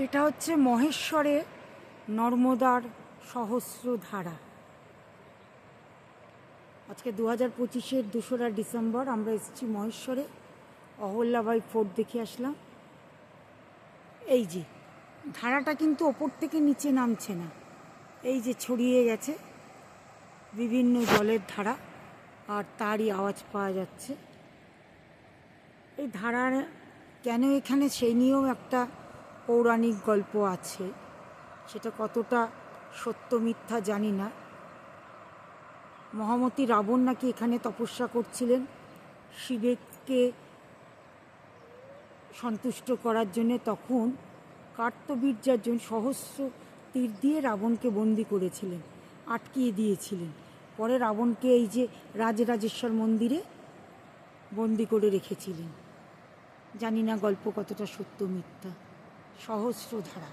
এটা হচ্ছে মহেশ্বরে নর্মদার সহস্র ধারা। আজকে 2025-এর 2রা ডিসেম্বর আমরা এসেছি মহেশ্বরে, অহল্যাবাই ফোর্ট দেখে আসলাম। এই যে ধারাটা কিন্তু ওপর থেকে নিচে নামছে না, এই যে ছড়িয়ে গেছে বিভিন্ন জলের ধারা, আর তারই আওয়াজ পাওয়া যাচ্ছে। এই ধারার কেন এখানে সেই নিয়েও একটা পৌরাণিক গল্প আছে, সেটা কতটা সত্য মিথ্যা জানি না। মহামতি রাবণ নাকি এখানে তপস্যা করছিলেন শিবকে সন্তুষ্ট করার জন্যে, তখন কার্তবীর্যার্জুন সহস্র তীর দিয়ে রাবণকে বন্দি করেছিলেন, আটকিয়ে দিয়েছিলেন। পরে রাবণকে এই যে রাজরাজেশ্বর মন্দিরে বন্দি করে রেখেছিলেন। জানি না গল্প কতটা সত্য মিথ্যা। সহস্র ধারা।